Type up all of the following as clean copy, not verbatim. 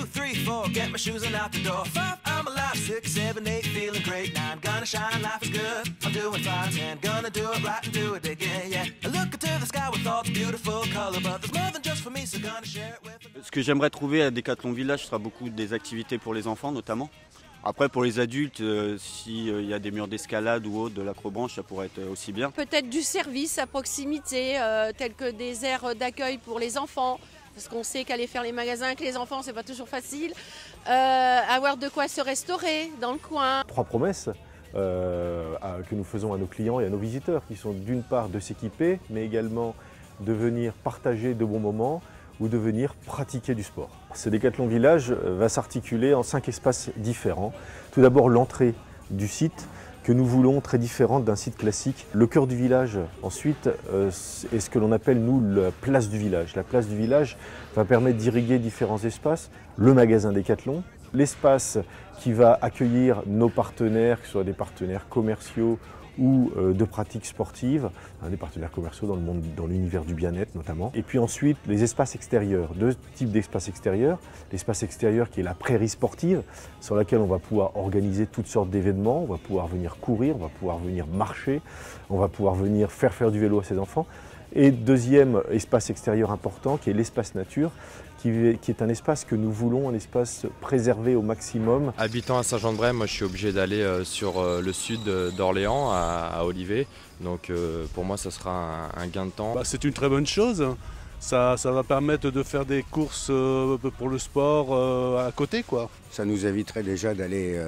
3, 4, get my shoes and out the door. 5, I'm alive. 6, 7, 8, feeling great. 9, gonna shine, life is good. I'm doing fine. 10, gonna do it right and do it again, yeah. I look into the sky with all the beautiful color, but there's more than just for me, so gonna share it with. Ce que j'aimerais trouver à Decathlon Village sera beaucoup des activités pour les enfants notamment. Après pour les adultes, s'il y a des murs d'escalade ou autre, de l'acrobranche, ça pourrait être aussi bien. Peut-être du service à proximité, tel que des aires d'accueil pour les enfants. Parce qu'on sait qu'aller faire les magasins avec les enfants, c'est pas toujours facile. Avoir de quoi se restaurer dans le coin. 3 promesses que nous faisons à nos clients et à nos visiteurs, qui sont d'une part de s'équiper, mais également de venir partager de bons moments ou de venir pratiquer du sport. Ce Decathlon Village va s'articuler en 5 espaces différents. Tout d'abord l'entrée du site, que nous voulons très différente d'un site classique. Le cœur du village, ensuite, est ce que l'on appelle, nous, la place du village. La place du village va permettre d'irriguer différents espaces. Le magasin Decathlon, l'espace qui va accueillir nos partenaires, que ce soit des partenaires commerciaux ou de pratiques sportives, des partenaires commerciaux dans le monde, dans l'univers du bien-être notamment. Et puis ensuite, les espaces extérieurs, 2 types d'espaces extérieurs. L'espace extérieur qui est la prairie sportive, sur laquelle on va pouvoir organiser toutes sortes d'événements, on va pouvoir venir courir, on va pouvoir venir marcher, on va pouvoir venir faire du vélo à ses enfants. Et deuxième espace extérieur important, qui est l'espace nature, qui est un espace que nous voulons, un espace préservé au maximum. Habitant à Saint-Jean-de-Bray, moi je suis obligé d'aller sur le sud d'Orléans, à Olivet. Donc pour moi ça sera un gain de temps. C'est une très bonne chose. Ça va permettre de faire des courses pour le sport à côté, quoi. Ça nous éviterait déjà d'aller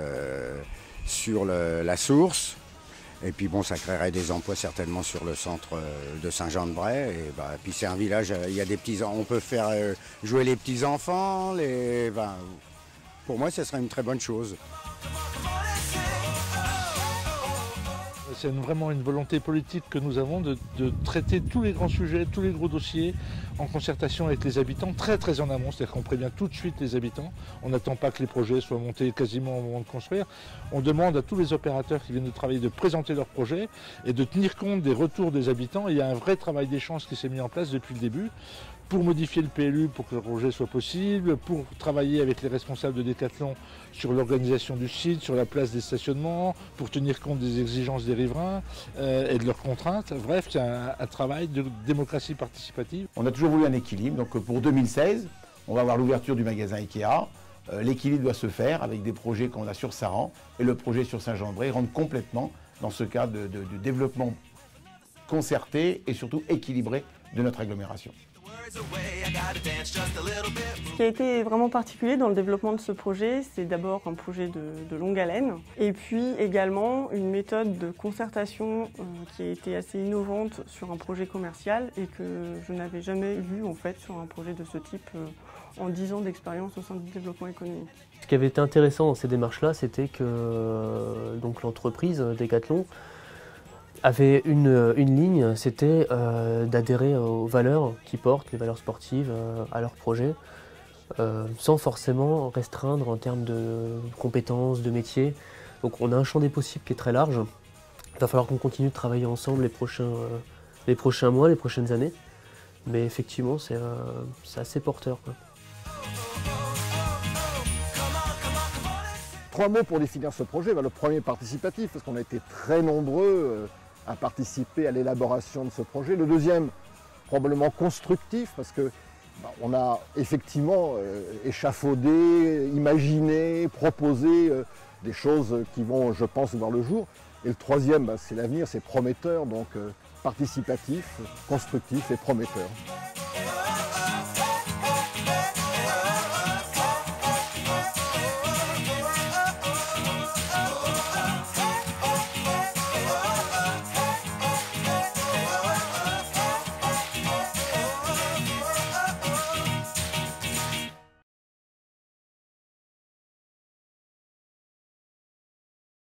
sur la source. Et puis bon, ça créerait des emplois certainement sur le centre de Saint-Jean-de-Bray. Et puis c'est un village, il y a des petits, on peut faire jouer les petits enfants. Pour moi, ce serait une très bonne chose. C'est vraiment une volonté politique que nous avons de traiter tous les grands sujets, tous les gros dossiers en concertation avec les habitants, très en amont, c'est-à-dire qu'on prévient tout de suite les habitants. On n'attend pas que les projets soient montés quasiment au moment de construire. On demande à tous les opérateurs qui viennent de travailler de présenter leurs projets et de tenir compte des retours des habitants. Et il y a un vrai travail d'échange qui s'est mis en place depuis le début, pour modifier le PLU pour que le projet soit possible, pour travailler avec les responsables de Decathlon sur l'organisation du site, sur la place des stationnements, pour tenir compte des exigences des riverains et de leurs contraintes. Bref, c'est un travail de démocratie participative. On a toujours voulu un équilibre, donc pour 2016, on va avoir l'ouverture du magasin Ikea. L'équilibre doit se faire avec des projets qu'on a sur Saran et le projet sur Saint-Jean-de-Bray rentre complètement dans ce cadre de développement concerté et surtout équilibré de notre agglomération. Ce qui a été vraiment particulier dans le développement de ce projet, c'est d'abord un projet de longue haleine et puis également une méthode de concertation qui a été assez innovante sur un projet commercial et que je n'avais jamais vu en fait sur un projet de ce type en 10 ans d'expérience au sein du développement économique. Ce qui avait été intéressant dans ces démarches-là, c'était que l'entreprise Decathlon avait une ligne, c'était d'adhérer aux valeurs qu'ils portent, les valeurs sportives, à leur projet, sans forcément restreindre en termes de compétences, de métiers. Donc on a un champ des possibles qui est très large. Il va falloir qu'on continue de travailler ensemble les prochains mois, les prochaines années. Mais effectivement, c'est assez porteur, quoi. 3 mots pour définir ce projet. Le premier, participatif, parce qu'on a été très nombreux à participer à l'élaboration de ce projet. Le deuxième, probablement constructif, parce que on a effectivement échafaudé, imaginé, proposé des choses qui vont, je pense, voir le jour. Et le troisième, c'est l'avenir, c'est prometteur, donc participatif, constructif et prometteur.